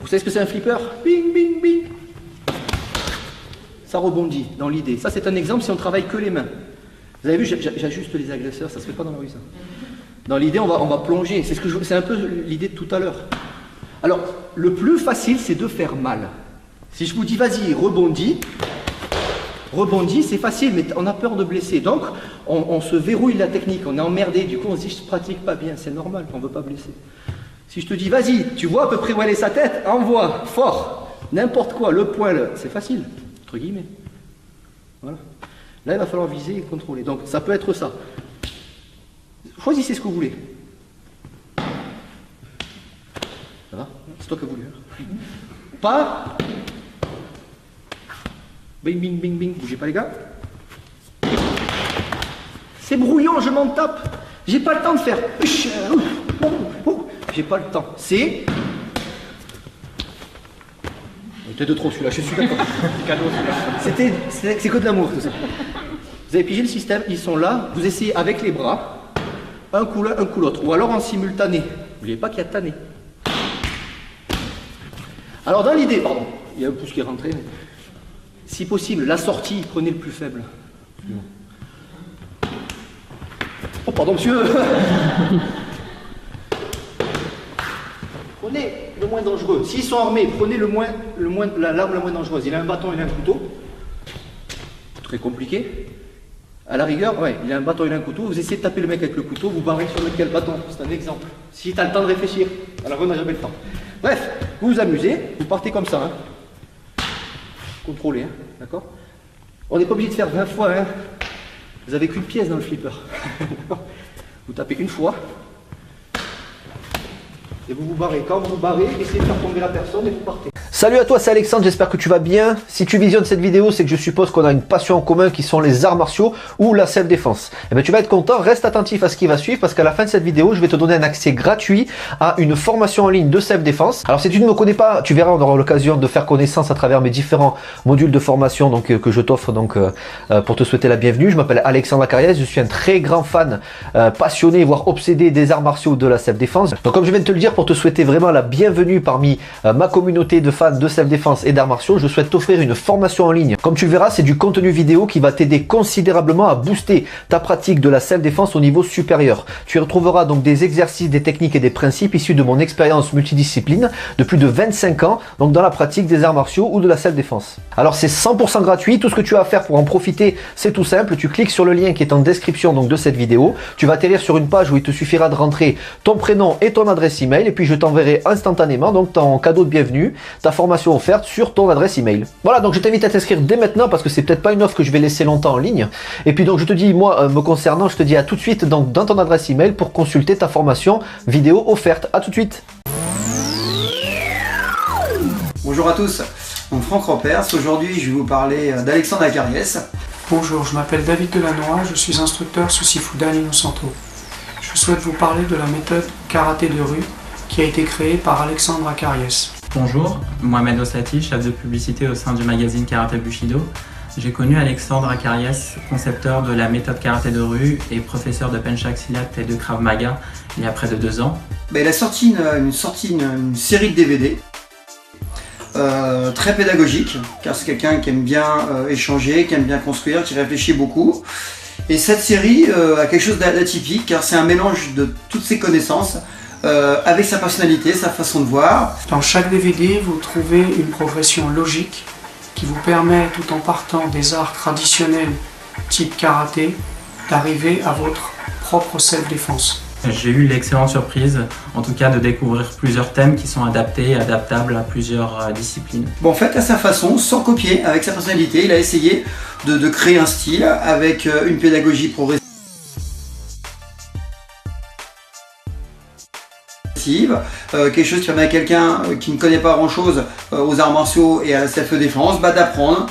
savez ce que c'est un flipper? Bing, bing, bing. Ça rebondit dans l'idée. Ça, c'est un exemple si on travaille que les mains. Vous avez vu, j'ajuste les agresseurs, ça se fait pas dans la rue, ça. Dans l'idée, on va plonger. C'est un peu l'idée de tout à l'heure. Alors, le plus facile, c'est de faire mal. Si je vous dis, vas-y, rebondis, c'est facile, mais on a peur de blesser. Donc, on se verrouille la technique, on est emmerdé. Du coup, on se dit, je ne pratique pas bien, c'est normal, on ne veut pas blesser. Si je te dis, vas-y, tu vois à peu près où elle est sa tête, envoie, fort, n'importe quoi, le point, c'est facile, entre guillemets. Voilà. Là, il va falloir viser et contrôler. Donc, ça peut être ça. Choisissez ce que vous voulez. Ça va? C'est toi qui as voulu. Hein. Pas. Bing, bing, bing, bing. Bougez pas, les gars. C'est brouillon, je m'en tape. J'ai pas le temps de faire. J'ai pas le temps. C'est. Peut-être de trop celui-là, je suis d'accord. C'est que de l'amour, tout ça. Vous avez pigé le système, ils sont là. Vous essayez avec les bras, un coup l'un, un coup l'autre. Ou alors en simultané. N'oubliez pas qu'il y a tanné. Alors dans l'idée, pardon, il y a un pouce qui est rentré. Si possible, la sortie, prenez le plus faible. Oh, pardon, monsieur. Prenez le moins dangereux. S'ils sont armés, prenez l'arme la moins dangereuse. Il a un bâton, il a un couteau. Très compliqué. À la rigueur, ouais, il a un bâton, il a un couteau. Vous essayez de taper le mec avec le couteau, vous barrez sur lequel bâton. C'est un exemple. Si tu as le temps de réfléchir. Alors, on n'a jamais le temps. Bref, vous vous amusez, vous partez comme ça. Hein. Contrôlez, hein, d'accord? On n'est pas obligé de faire 20 fois. Hein. Vous avez qu'une pièce dans le flipper. Vous tapez une fois. Et vous vous barrez. Quand vous vous barrez, essayez de faire tomber la personne et vous partez. Salut à toi, c'est Alexandre, j'espère que tu vas bien. Si tu visionnes cette vidéo, c'est que je suppose qu'on a une passion en commun qui sont les arts martiaux ou la self-défense. Et bien tu vas être content, reste attentif à ce qui va suivre parce qu'à la fin de cette vidéo, je vais te donner un accès gratuit à une formation en ligne de self-défense. Alors si tu ne me connais pas, tu verras, on aura l'occasion de faire connaissance à travers mes différents modules de formation que je t'offre pour te souhaiter la bienvenue. Je m'appelle Alexandre Acariès, je suis un très grand fan, passionné, voire obsédé des arts martiaux de la self-défense. Donc comme je viens de te le dire, pour te souhaiter vraiment la bienvenue parmi ma communauté de fans de self-défense et d'arts martiaux, je souhaite t'offrir une formation en ligne. Comme tu le verras, c'est du contenu vidéo qui va t'aider considérablement à booster ta pratique de la self-défense au niveau supérieur. Tu y retrouveras donc des exercices, des techniques et des principes issus de mon expérience multidiscipline de plus de 25 ans donc dans la pratique des arts martiaux ou de la self-défense. Alors c'est 100% gratuit, tout ce que tu as à faire pour en profiter, c'est tout simple, tu cliques sur le lien qui est en description donc de cette vidéo, tu vas atterrir sur une page où il te suffira de rentrer ton prénom et ton adresse email et puis je t'enverrai instantanément donc ton cadeau de bienvenue, ta formation offerte sur ton adresse email. Voilà, donc je t'invite à t'inscrire dès maintenant parce que c'est peut-être pas une offre que je vais laisser longtemps en ligne. Et puis donc je te dis, moi me concernant, je te dis à tout de suite donc dans ton adresse email pour consulter ta formation vidéo offerte. À tout de suite. Bonjour à tous, donc Franck Rompers. Aujourd'hui je vais vous parler d'Alexandre Acariès. Bonjour, je m'appelle David Delannoy, je suis instructeur sous Sifudan Innocento. Je souhaite vous parler de la méthode karaté de rue qui a été créée par Alexandre Acariès. Bonjour, Mohamed Ossati, chef de publicité au sein du magazine Karaté Bushido. J'ai connu Alexandre Acariès, concepteur de la méthode karaté de rue et professeur de Penchak Silat et de Krav Maga il y a près de 2 ans. Il a sorti une série de DVD très pédagogique, car c'est quelqu'un qui aime bien échanger, qui aime bien construire, qui réfléchit beaucoup. Et cette série a quelque chose d'atypique, car c'est un mélange de toutes ses connaissances, avec sa personnalité, sa façon de voir. Dans chaque DVD, vous trouvez une progression logique qui vous permet, tout en partant des arts traditionnels type karaté, d'arriver à votre propre self-défense. J'ai eu l'excellente surprise, en tout cas, de découvrir plusieurs thèmes qui sont adaptés et adaptables à plusieurs disciplines. Bon, en fait, à sa façon, sans copier, avec sa personnalité, il a essayé de créer un style avec une pédagogie progressive. Quelque chose qui permet à quelqu'un qui ne connaît pas grand chose aux arts martiaux et à la self-défense d'apprendre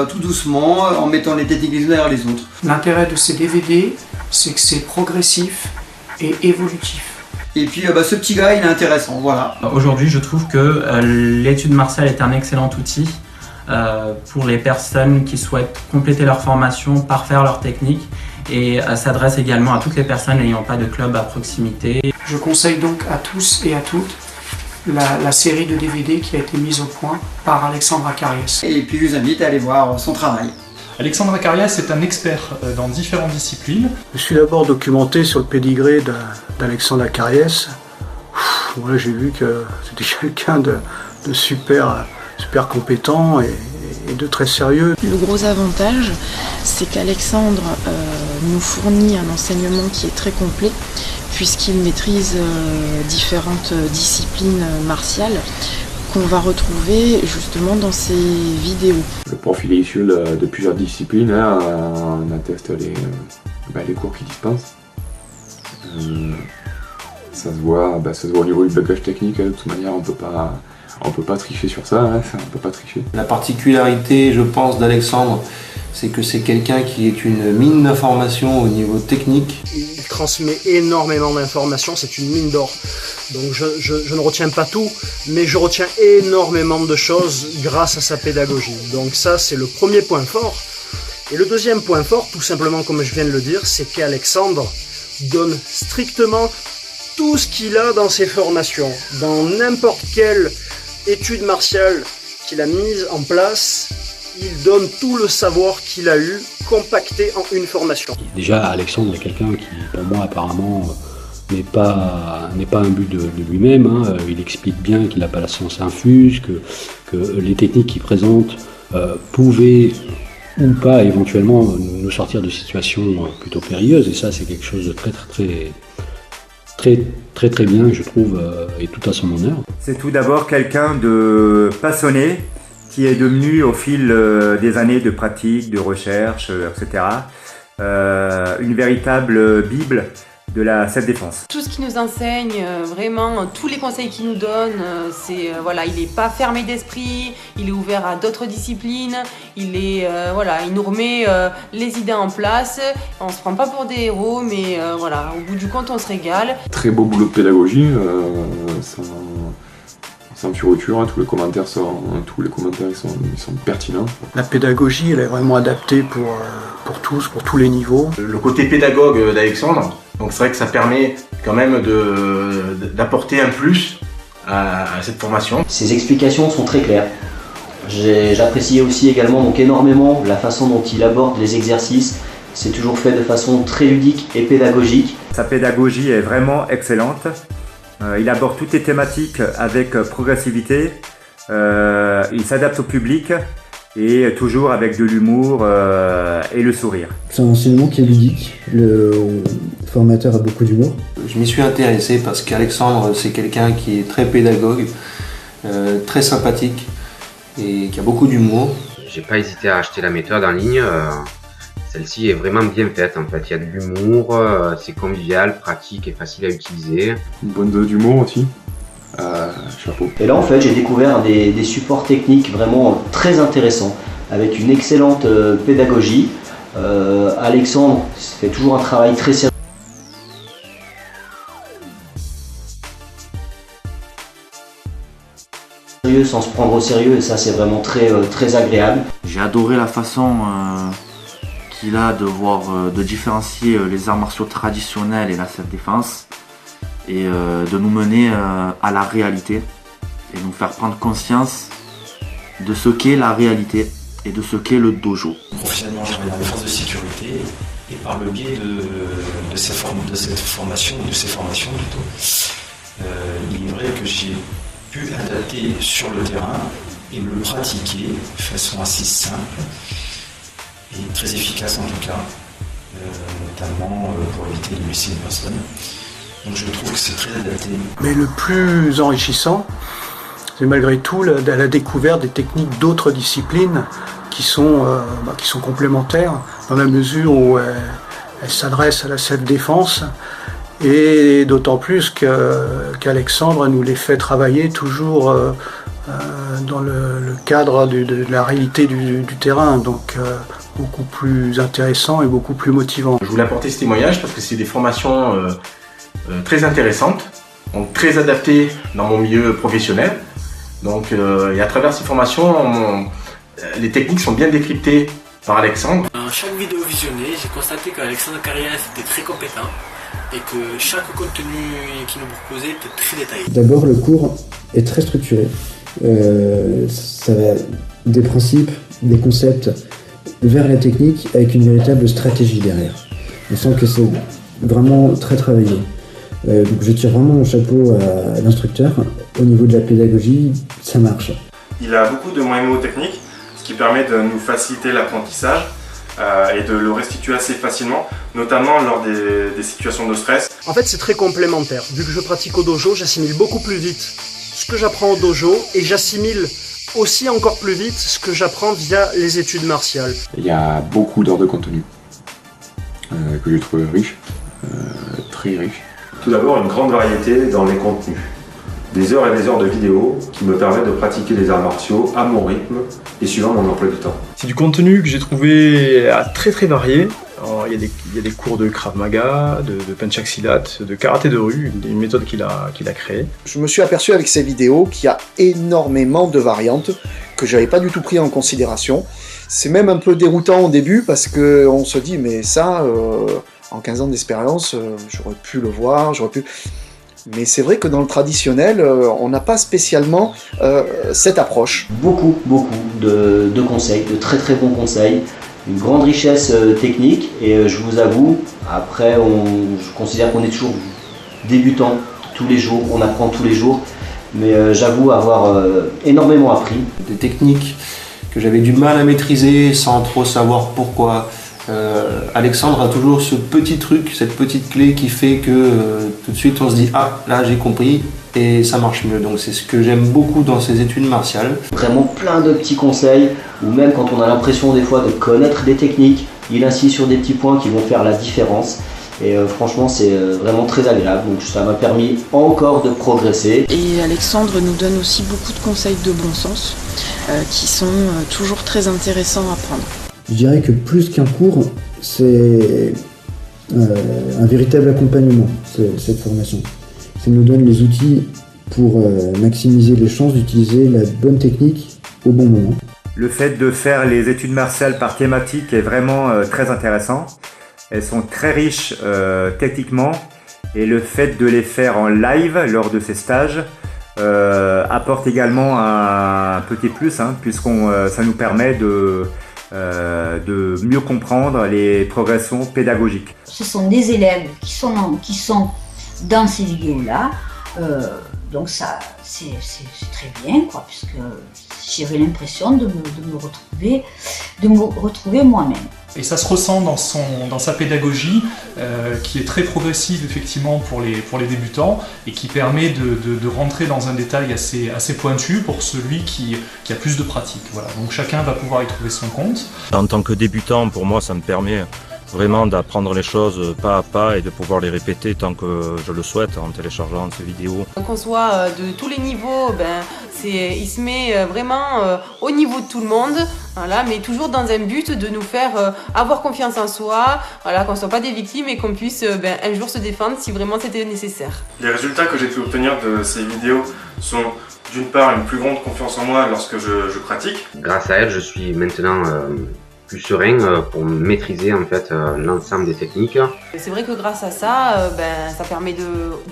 tout doucement en mettant les techniques les unes derrière les autres. L'intérêt de ces DVD, c'est que c'est progressif et évolutif. Et puis ce petit gars il est intéressant, voilà. Aujourd'hui je trouve que l'étude martiale est un excellent outil pour les personnes qui souhaitent compléter leur formation, parfaire leur technique et s'adresse également à toutes les personnes n'ayant pas de club à proximité. Je conseille donc à tous et à toutes la série de DVD qui a été mise au point par Alexandre Acariès. Et puis je vous invite à aller voir son travail. Alexandre Acariès est un expert dans différentes disciplines. Je suis d'abord documenté sur le pédigré d'Alexandre Acariès. Voilà, j'ai vu que c'était quelqu'un de super compétent et de très sérieux. Le gros avantage, c'est qu'Alexandre nous fournit un enseignement qui est très complet, puisqu'il maîtrise différentes disciplines martiales qu'on va retrouver justement dans ses vidéos. Le profil est issu de plusieurs disciplines, hein. On atteste les cours qu'il dispense. Ça se voit au niveau du bagage technique, de toute manière on peut pas tricher sur ça, hein. On peut pas tricher. La particularité, je pense, d'Alexandre, c'est que c'est quelqu'un qui est une mine d'informations au niveau technique. Il transmet énormément d'informations, c'est une mine d'or. Donc je ne retiens pas tout, mais je retiens énormément de choses grâce à sa pédagogie. Donc ça, c'est le premier point fort. Et le deuxième point fort, tout simplement comme je viens de le dire, c'est qu'Alexandre donne strictement tout ce qu'il a dans ses formations. Dans n'importe quelle étude martiale qu'il a mise en place, il donne tout le savoir qu'il a eu, compacté en une formation. Déjà, Alexandre est quelqu'un qui, pour moi, apparemment, n'est pas un but de lui-même. Hein. Il explique bien qu'il n'a pas la science infuse, que les techniques qu'il présente pouvaient ou pas éventuellement nous sortir de situations plutôt périlleuses. Et ça, c'est quelque chose de très bien, je trouve, et tout à son honneur. C'est tout d'abord quelqu'un de passionné, qui est devenu au fil des années de pratique, de recherche, etc., une véritable bible de la self-défense. Tout ce qu'il nous enseigne, vraiment, tous les conseils qu'il nous donne, voilà, il n'est pas fermé d'esprit, il est ouvert à d'autres disciplines, il nous remet les idées en place, on se prend pas pour des héros, mais voilà, au bout du compte, on se régale. Très beau boulot de pédagogie, sans fioriture, hein, tous les commentaires ils sont pertinents. La pédagogie, elle est vraiment adaptée pour tous les niveaux. Le côté pédagogue d'Alexandre, donc c'est vrai que ça permet quand même d'apporter un plus à cette formation. Ses explications sont très claires. J'apprécie aussi également donc énormément la façon dont il aborde les exercices. C'est toujours fait de façon très ludique et pédagogique. Sa pédagogie est vraiment excellente. Il aborde toutes les thématiques avec progressivité. Il s'adapte au public et toujours avec de l'humour et le sourire. C'est un enseignement qui est ludique. Le formateur a beaucoup d'humour. Je m'y suis intéressé parce qu'Alexandre, c'est quelqu'un qui est très pédagogue, très sympathique et qui a beaucoup d'humour. J'ai pas hésité à acheter la méthode en ligne. Celle-ci est vraiment bien faite en fait, il y a de l'humour, c'est convivial, pratique et facile à utiliser. Une bonne dose d'humour aussi, chapeau. Et là en fait j'ai découvert des supports techniques vraiment très intéressants, avec une excellente pédagogie. Alexandre fait toujours un travail très sérieux. Sans se prendre au sérieux, et ça c'est vraiment très agréable. J'ai adoré la façon qu'il a de différencier les arts martiaux traditionnels et la self-défense et de nous mener à la réalité et nous faire prendre conscience de ce qu'est la réalité et de ce qu'est le dojo. Professionnellement, je travaille dans les forces de sécurité et par le biais de cette formation, de ces formations plutôt, il est vrai que j'ai pu adapter sur le terrain et le pratiquer de façon assez simple et très efficace en tout cas, notamment pour éviter de blesser une personne. Donc je trouve que c'est très adapté. Mais le plus enrichissant, c'est malgré tout la découverte des techniques d'autres disciplines qui sont complémentaires dans la mesure où elles s'adressent à la self-défense, et d'autant plus qu'Alexandre nous les fait travailler toujours dans le cadre de la réalité du terrain, donc beaucoup plus intéressant et beaucoup plus motivant. Je voulais apporter ce témoignage parce que c'est des formations très intéressantes, donc très adaptées dans mon milieu professionnel. Donc, et à travers ces formations, les techniques sont bien décryptées par Alexandre. Dans chaque vidéo visionnée, j'ai constaté qu'Alexandre Acariès était très compétent et que chaque contenu qu'il nous proposait était très détaillé. D'abord, le cours est très structuré. Ça va des principes, des concepts vers la technique avec une véritable stratégie derrière. On sent que c'est vraiment très travaillé. Donc je tire vraiment mon chapeau à l'instructeur. Au niveau de la pédagogie, ça marche. Il a beaucoup de moyens mnémotechniques, ce qui permet de nous faciliter l'apprentissage et de le restituer assez facilement, notamment lors des situations de stress. En fait, c'est très complémentaire. Vu que je pratique au dojo, j'assimile beaucoup plus vite ce que j'apprends au dojo et j'assimile aussi encore plus vite ce que j'apprends via les études martiales. Il y a beaucoup d'heures de contenu que j'ai trouvé riche, très riche. Tout d'abord, une grande variété dans les contenus. Des heures et des heures de vidéos qui me permettent de pratiquer les arts martiaux à mon rythme et suivant mon emploi du temps. C'est du contenu que j'ai trouvé très varié. Alors, il y a des cours de Krav Maga, de Penchak Silat, de karaté de rue, une méthode qu'il a créée. Je me suis aperçu avec ces vidéos qu'il y a énormément de variantes que j'avais pas du tout pris en considération. C'est même un peu déroutant au début parce qu'on se dit mais ça, en 15 ans d'expérience, j'aurais pu le voir, Mais c'est vrai que dans le traditionnel, on n'a pas spécialement cette approche. Beaucoup de conseils, de très bons conseils, une grande richesse technique et je vous avoue, après je considère qu'on est toujours débutant tous les jours, on apprend tous les jours, mais j'avoue avoir énormément appris. Des techniques que j'avais du mal à maîtriser sans trop savoir pourquoi. Alexandre a toujours ce petit truc, cette petite clé qui fait que tout de suite on se dit ah là j'ai compris et ça marche mieux. Donc c'est ce que j'aime beaucoup dans ces études martiales. Vraiment plein de petits conseils, ou même quand on a l'impression des fois de connaître des techniques, il insiste sur des petits points qui vont faire la différence. Et franchement c'est vraiment très agréable, donc ça m'a permis encore de progresser. Et Alexandre nous donne aussi beaucoup de conseils de bon sens qui sont toujours très intéressants à prendre. Je dirais que plus qu'un cours, c'est un véritable accompagnement, cette formation. Ça nous donne les outils pour maximiser les chances d'utiliser la bonne technique au bon moment. Le fait de faire les études martiales par thématique est vraiment très intéressant. Elles sont très riches techniquement et le fait de les faire en live lors de ces stages apporte également un petit plus, puisqu'on ça nous permet de mieux comprendre les progressions pédagogiques. Ce sont des élèves qui sont dans ces vidéos-là, donc ça c'est très bien, quoi, puisque j'avais l'impression de me retrouver moi-même. Et ça se ressent dans sa pédagogie, qui est très progressive effectivement pour les débutants et qui permet de rentrer dans un détail assez pointu pour celui qui a plus de pratique. Voilà. Donc chacun va pouvoir y trouver son compte. En tant que débutant, pour moi, ça me permet vraiment d'apprendre les choses pas à pas et de pouvoir les répéter tant que je le souhaite en téléchargeant ces vidéos. Qu'on soit de tous les niveaux, il se met vraiment au niveau de tout le monde, voilà, mais toujours dans un but de nous faire avoir confiance en soi, voilà, qu'on ne soit pas des victimes et qu'on puisse un jour se défendre si vraiment c'était nécessaire. Les résultats que j'ai pu obtenir de ces vidéos sont d'une part une plus grande confiance en moi lorsque je pratique. Grâce à elle, je suis maintenant plus serein pour maîtriser en fait l'ensemble des techniques. C'est vrai que grâce à ça, ça permet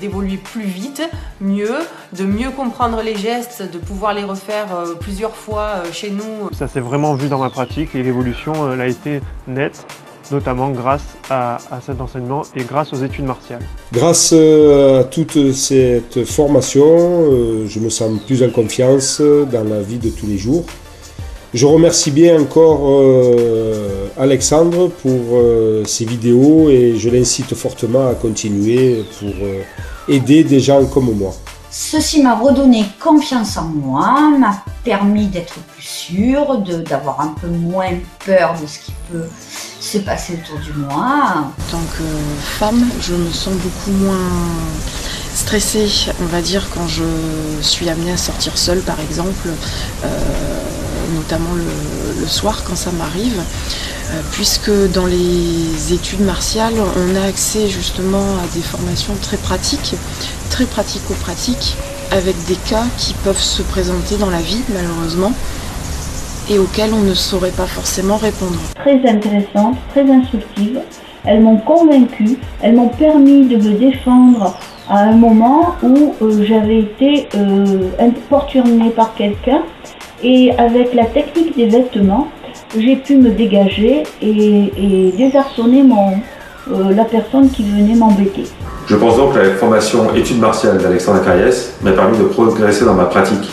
d'évoluer plus vite, mieux, de mieux comprendre les gestes, de pouvoir les refaire plusieurs fois chez nous. Ça s'est vraiment vu dans ma pratique et l'évolution elle a été nette, notamment grâce à cet enseignement et grâce aux études martiales. Grâce à toute cette formation, je me sens plus en confiance dans la vie de tous les jours. Je remercie bien encore Alexandre pour ses vidéos et je l'incite fortement à continuer pour aider des gens comme moi. Ceci m'a redonné confiance en moi, m'a permis d'être plus sûre, d'avoir un peu moins peur de ce qui peut se passer autour de moi. En tant que femme, je me sens beaucoup moins stressée, on va dire, quand je suis amenée à sortir seule par exemple. Notamment le soir quand ça m'arrive, puisque dans les études martiales, on a accès justement à des formations très pratico-pratiques, avec des cas qui peuvent se présenter dans la vie malheureusement, et auxquels on ne saurait pas forcément répondre. Très intéressantes, très instructives, elles m'ont convaincue, elles m'ont permis de me défendre à un moment où j'avais été importunée par quelqu'un et avec la technique des vêtements, j'ai pu me dégager et désarçonner la personne qui venait m'embêter. Je pense donc que la formation études martiales d'Alexandre Acariès m'a permis de progresser dans ma pratique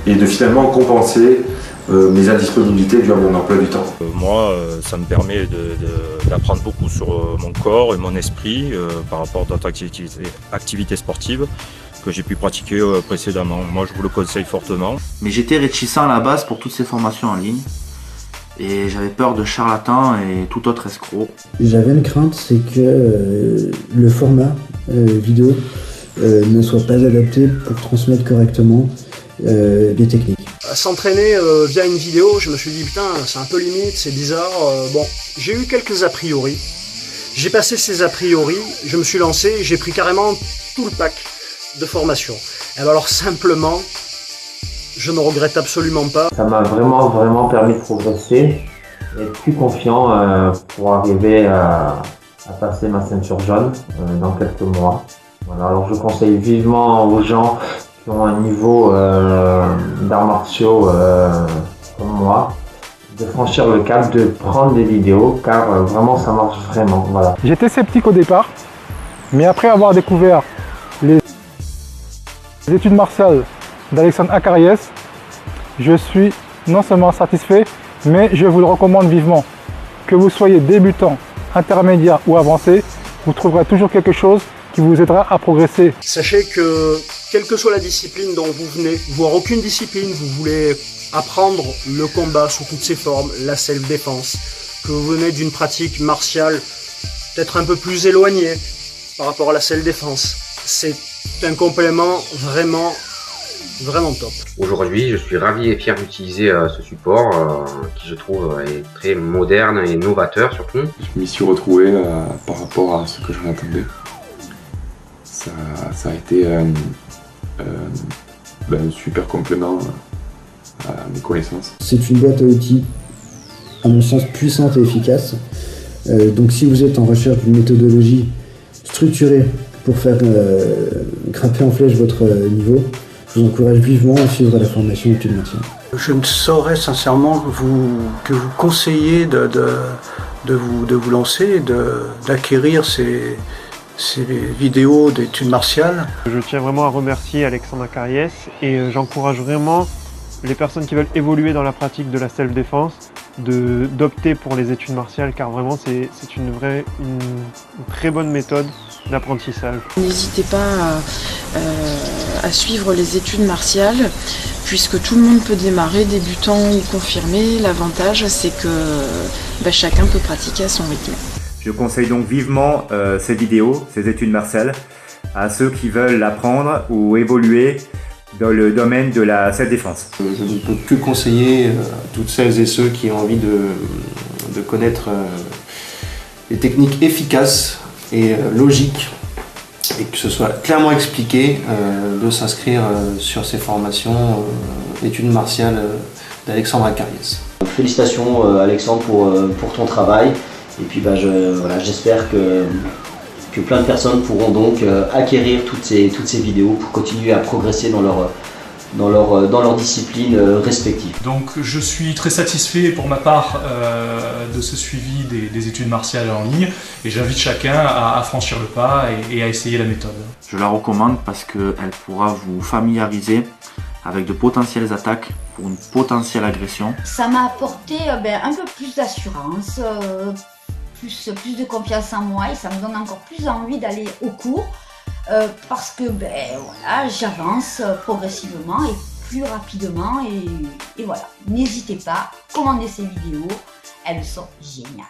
et de finalement compenser mes indisponibilités dues à mon emploi du temps. Moi, ça me permet d'apprendre beaucoup sur mon corps et mon esprit par rapport à d'autres activités sportives que j'ai pu pratiquer précédemment. Moi, je vous le conseille fortement. Mais j'étais réticent à la base pour toutes ces formations en ligne et j'avais peur de charlatans et tout autre escroc. J'avais une crainte, c'est que le format vidéo ne soit pas adapté pour transmettre correctement les techniques. S'entraîner via une vidéo, je me suis dit putain, c'est un peu limite, c'est bizarre. Bon, j'ai eu quelques a priori. J'ai passé ces a priori, je me suis lancé, j'ai pris carrément tout le pack de formation. Et alors simplement, je ne regrette absolument pas. Ça m'a vraiment permis de progresser et être plus confiant pour arriver à passer ma ceinture jaune dans quelques mois. Voilà, alors je conseille vivement aux gens qui ont un niveau d'arts martiaux comme moi, de franchir le cap, de prendre des vidéos, car vraiment ça marche vraiment. Voilà. J'étais sceptique au départ, mais après avoir découvert les études martiales d'Alexandre Acariès, je suis non seulement satisfait, mais je vous le recommande vivement. Que vous soyez débutant, intermédiaire ou avancé, vous trouverez toujours quelque chose qui vous aidera à progresser. Sachez que, quelle que soit la discipline dont vous venez, voire aucune discipline, vous voulez apprendre le combat sous toutes ses formes, la self-défense, que vous venez d'une pratique martiale peut-être un peu plus éloignée par rapport à la self-défense, c'est un complément vraiment top. Aujourd'hui, je suis ravi et fier d'utiliser ce support qui je trouve est très moderne et novateur surtout. Je m'y suis retrouvé par rapport à ce que j'en attendais. Ça a été un super complément à mes connaissances. C'est une boîte à outils, à mon sens, puissante et efficace. Donc si vous êtes en recherche d'une méthodologie structurée pour faire grimper en flèche votre niveau, je vous encourage vivement à suivre la formation études martiales. Je ne saurais sincèrement que vous conseiller de vous lancer, d'acquérir ces vidéos d'études martiales. Je tiens vraiment à remercier Alexandre Acariès et j'encourage vraiment les personnes qui veulent évoluer dans la pratique de la self-défense d'opter pour les études martiales, car vraiment c'est une très bonne méthode d'apprentissage. N'hésitez pas à suivre les études martiales, puisque tout le monde peut démarrer, débutant ou confirmé. L'avantage, c'est que chacun peut pratiquer à son rythme. Je conseille donc vivement ces vidéos, ces études martiales, à ceux qui veulent apprendre ou évoluer dans le domaine de la self-défense. Je ne peux que conseiller toutes celles et ceux qui ont envie de connaître des techniques efficaces et logiques et que ce soit clairement expliqué, de s'inscrire sur ces formations d'études martiales d'Alexandre Acariès. Félicitations Alexandre pour ton travail et puis j'espère que plein de personnes pourront donc acquérir toutes ces vidéos pour continuer à progresser dans leur discipline respective. Donc je suis très satisfait pour ma part de ce suivi des études martiales en ligne et j'invite chacun à franchir le pas et à essayer la méthode. Je la recommande parce qu'elle pourra vous familiariser avec de potentielles attaques pour une potentielle agression. Ça m'a apporté un peu plus d'assurance, plus de confiance en moi et ça me donne encore plus envie d'aller au cours parce que j'avance progressivement et plus rapidement et voilà. N'hésitez pas, commandez ces vidéos, elles sont géniales.